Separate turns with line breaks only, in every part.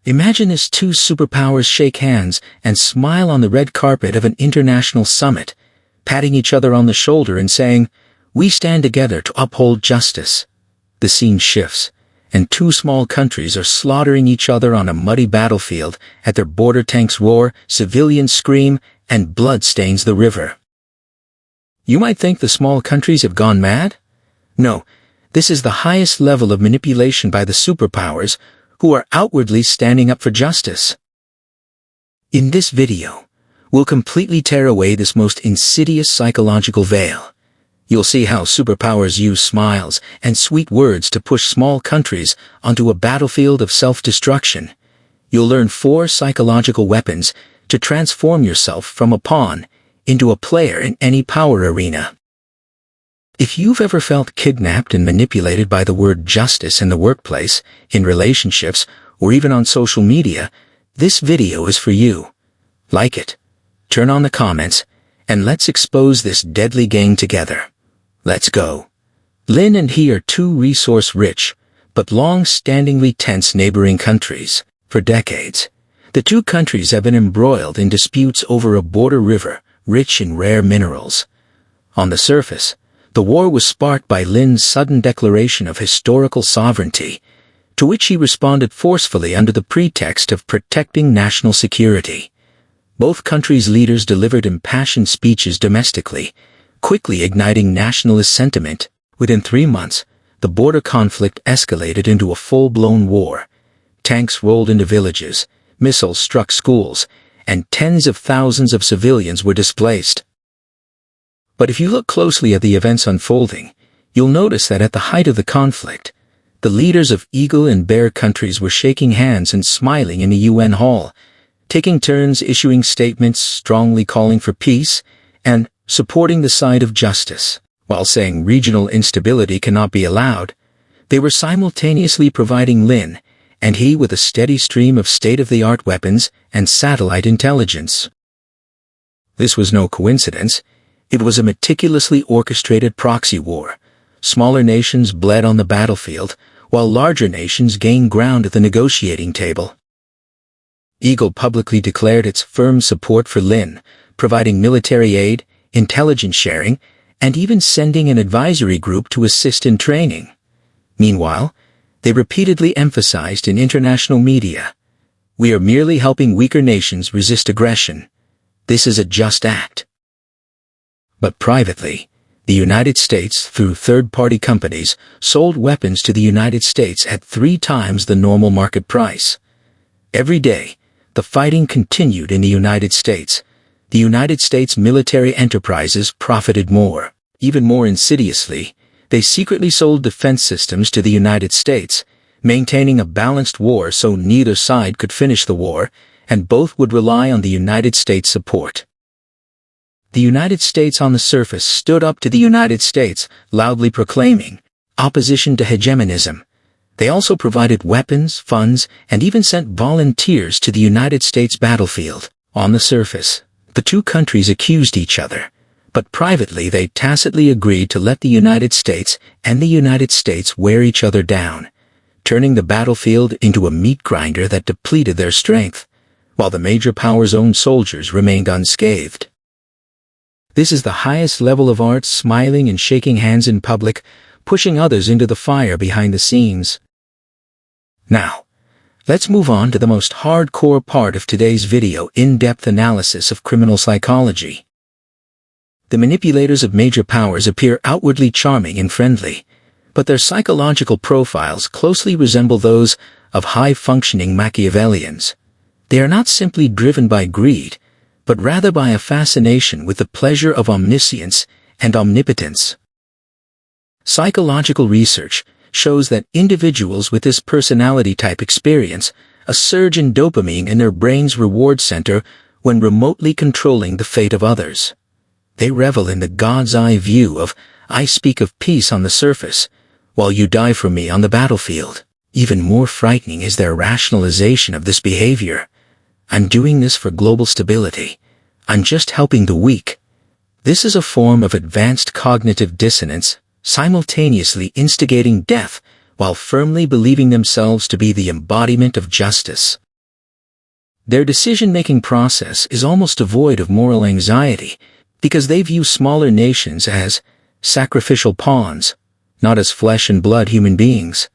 Imagine as two superpowers shake hands and smile on the red carpet of an international summit, patting each other on the shoulder and saying, "We stand together to uphold justice." The scene shifts, and two small countries are slaughtering each other on a muddy battlefield as their border tanks roar, civilians scream, and blood stains the river. You might think the small countries have gone mad? No, this is the highest level of manipulation by the superpowers, who are outwardly standing up for justice. In this video, we'll completely tear away this most insidious psychological veil. You'll see how superpowers use smiles and sweet words to push small countries onto a battlefield of self-destruction. You'll learn 4 psychological weapons to transform yourself from a pawn into a player in any power arena. If you've ever felt kidnapped and manipulated by the word justice in the workplace, in relationships, or even on social media, this video is for you. Like it, turn on the comments, and let's expose this deadly gang together. Let's go. Lynn and he are two resource-rich, but long-standingly tense neighboring countries. For decades, the two countries have been embroiled in disputes over a border river rich in rare minerals. On the surface, the war was sparked by Lynn's sudden declaration of historical sovereignty, to which he responded forcefully under the pretext of protecting national security. Both countries' leaders delivered impassioned speeches domestically, quickly igniting nationalist sentiment. Within 3 months, the border conflict escalated into a full-blown war. Tanks rolled into villages, missiles struck schools, and tens of thousands of civilians were displaced. But if you look closely at the events unfolding, you'll notice that at the height of the conflict, the leaders of eagle and bear countries were shaking hands and smiling in the UN hall, taking turns issuing statements strongly calling for peace and supporting the side of justice. While saying regional instability cannot be allowed, they were simultaneously providing Lynn and he with a steady stream of state-of-the-art weapons and satellite intelligence. This was no coincidence. It was a meticulously orchestrated proxy war. Smaller nations bled on the battlefield, while larger nations gained ground at the negotiating table. Eagle publicly declared its firm support for Lynn, providing military aid, intelligence sharing, and even sending an advisory group to assist in training. Meanwhile, they repeatedly emphasized in international media, "We are merely helping weaker nations resist aggression. This is a just act." But privately, the United States, through third-party companies, sold weapons to the United States at 3 times the normal market price. Every day, the fighting continued in the United States. The United States military enterprises profited more. Even more insidiously, they secretly sold defense systems to the United States, maintaining a balanced war so neither side could finish the war, and both would rely on the United States' support. The United States on the surface stood up to the United States, loudly proclaiming opposition to hegemonism. They also provided weapons, funds, and even sent volunteers to the United States battlefield. On the surface, the two countries accused each other, but privately they tacitly agreed to let the United States and the United States wear each other down, turning the battlefield into a meat grinder that depleted their strength, while the major powers' own soldiers remained unscathed. This is the highest level of art, smiling and shaking hands in public, pushing others into the fire behind the scenes. Now, let's move on to the most hardcore part of today's video: in-depth analysis of criminal psychology. The manipulators of major powers appear outwardly charming and friendly, but their psychological profiles closely resemble those of high-functioning Machiavellians. They are not simply driven by greed, but rather by a fascination with the pleasure of omniscience and omnipotence. Psychological research shows that individuals with this personality type experience a surge in dopamine in their brain's reward center when remotely controlling the fate of others. They revel in the God's eye view of, "I speak of peace on the surface, while you die for me on the battlefield." Even more frightening is their rationalization of this behavior. "I'm doing this for global stability. I'm just helping the weak." This is a form of advanced cognitive dissonance, simultaneously instigating death while firmly believing themselves to be the embodiment of justice. Their decision-making process is almost devoid of moral anxiety because they view smaller nations as sacrificial pawns, not as flesh and blood human beings.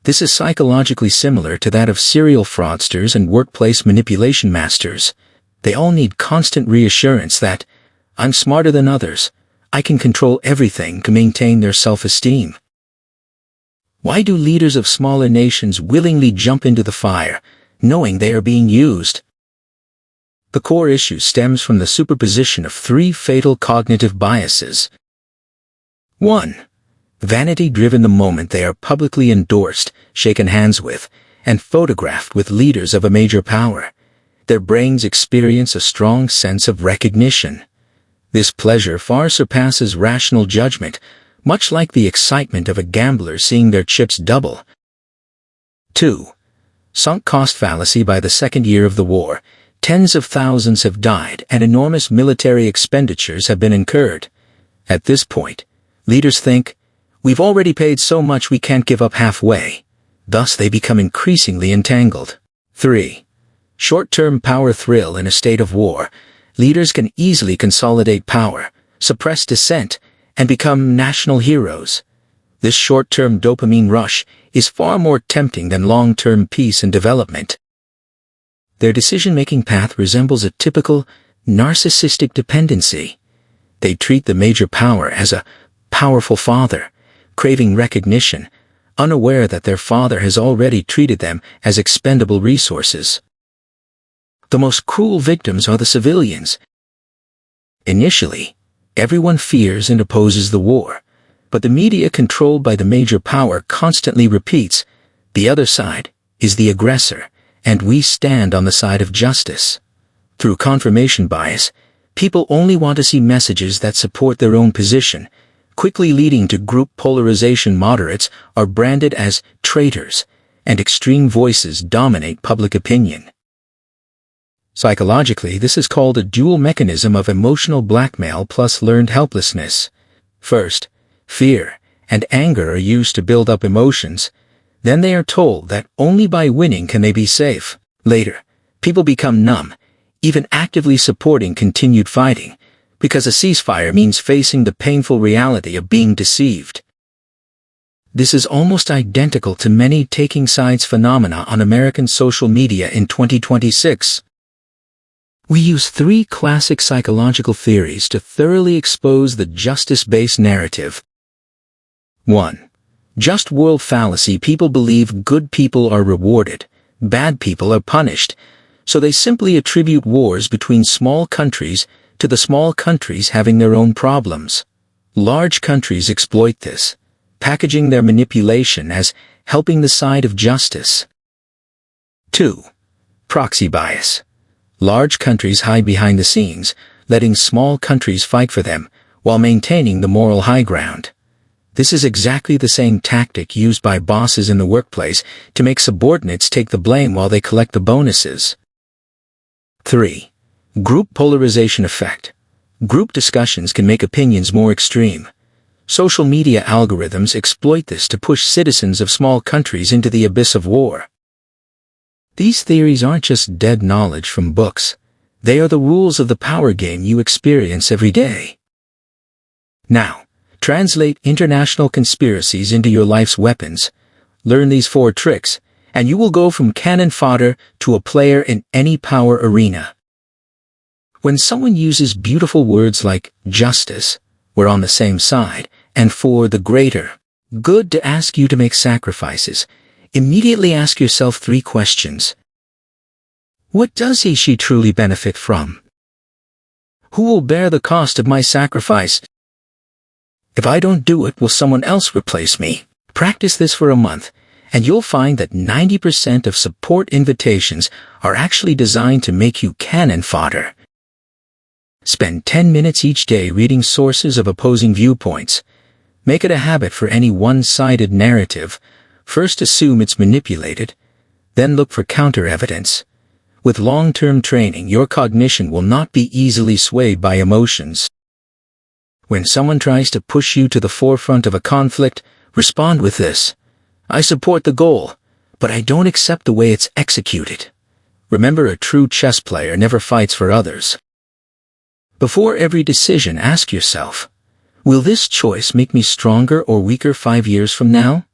This is psychologically similar to that of serial fraudsters and workplace manipulation masters. They all need constant reassurance that, I'm smarter than others, I can control everything to maintain their self-esteem. Why do leaders of smaller nations willingly jump into the fire, knowing they are being used? The core issue stems from the superposition of three fatal cognitive biases. 1. Vanity driven the moment they are publicly endorsed, shaken hands with, and photographed with leaders of a major power. Their brains experience a strong sense of recognition. This pleasure far surpasses rational judgment, much like the excitement of a gambler seeing their chips double. 2. Sunk cost fallacy. By the second year of the war, tens of thousands have died and enormous military expenditures have been incurred. At this point, leaders think, we've already paid so much we can't give up halfway. Thus they become increasingly entangled. 3. Short-term power thrill. In a state of war, leaders can easily consolidate power, suppress dissent, and become national heroes. This short-term dopamine rush is far more tempting than long-term peace and development. Their decision-making path resembles a typical narcissistic dependency. They treat the major power as a powerful father, craving recognition, unaware that their father has already treated them as expendable resources. The most cruel victims are the civilians. Initially, everyone fears and opposes the war, but the media controlled by the major power constantly repeats, the other side is the aggressor, and we stand on the side of justice. Through confirmation bias, people only want to see messages that support their own position, quickly leading to group polarization. Moderates are branded as traitors, and extreme voices dominate public opinion. Psychologically, this is called a dual mechanism of emotional blackmail plus learned helplessness. First, fear and anger are used to build up emotions. Then they are told that only by winning can they be safe. Later, people become numb, even actively supporting continued fighting, because a ceasefire means facing the painful reality of being deceived. This is almost identical to many taking sides phenomena on American social media in 2026. We use three classic psychological theories to thoroughly expose the justice-based narrative. 1. Just world fallacy. People believe good people are rewarded, bad people are punished, so they simply attribute wars between small countries to the small countries having their own problems. Large countries exploit this, packaging their manipulation as helping the side of justice. 2. Proxy bias. Large countries hide behind the scenes, letting small countries fight for them, while maintaining the moral high ground. This is exactly the same tactic used by bosses in the workplace to make subordinates take the blame while they collect the bonuses. 3. Group polarization effect. Group discussions can make opinions more extreme. Social media algorithms exploit this to push citizens of small countries into the abyss of war. These theories aren't just dead knowledge from books. They are the rules of the power game you experience every day. Now, translate international conspiracies into your life's weapons. Learn these 4 tricks, and you will go from cannon fodder to a player in any power arena. When someone uses beautiful words like justice, we're on the same side, and for the greater good to ask you to make sacrifices, immediately ask yourself 3 questions. What does she truly benefit from? Who will bear the cost of my sacrifice? If I don't do it, will someone else replace me? Practice this for a month, and you'll find that 90% of support invitations are actually designed to make you cannon fodder. Spend 10 minutes each day reading sources of opposing viewpoints. Make it a habit for any one-sided narrative. First assume it's manipulated, then look for counter-evidence. With long-term training, your cognition will not be easily swayed by emotions. When someone tries to push you to the forefront of a conflict, respond with this: I support the goal, but I don't accept the way it's executed. Remember, a true chess player never fights for others. Before every decision, ask yourself, will this choice make me stronger or weaker 5 years from now?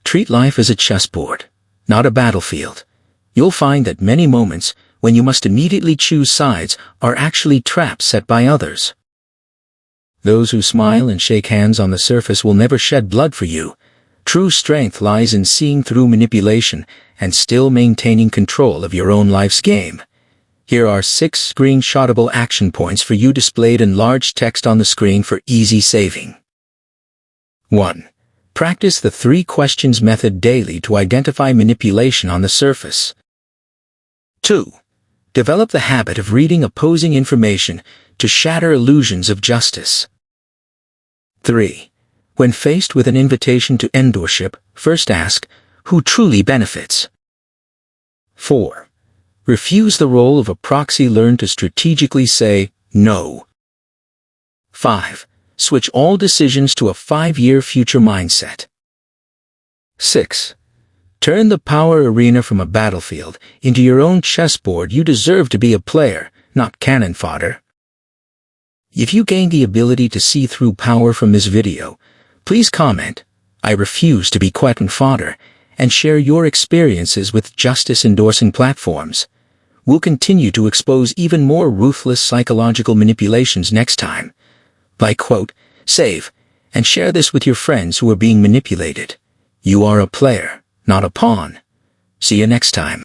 Treat life as a chessboard, not a battlefield. You'll find that many moments when you must immediately choose sides are actually traps set by others. Those who smile and shake hands on the surface will never shed blood for you. True strength lies in seeing through manipulation and still maintaining control of your own life's game. Here are 6 screenshotable action points for you, displayed in large text on the screen for easy saving. 1. Practice the 3 questions method daily to identify manipulation on the surface. 2. Develop the habit of reading opposing information to shatter illusions of justice. 3. When faced with an invitation to endorship, first ask, who truly benefits? 4. Refuse the role of a proxy. Learn to strategically say no. 5. Switch all decisions to a 5-year future mindset. 6. Turn the power arena from a battlefield into your own chessboard. You deserve to be a player, not cannon fodder. If you gain the ability to see through power from this video, please comment, "I refuse to be cannon fodder," and share your experiences with justice-endorsing platforms. We'll continue to expose even more ruthless psychological manipulations next time. Like, quote, save, and share this with your friends who are being manipulated. You are a player, not a pawn. See you next time.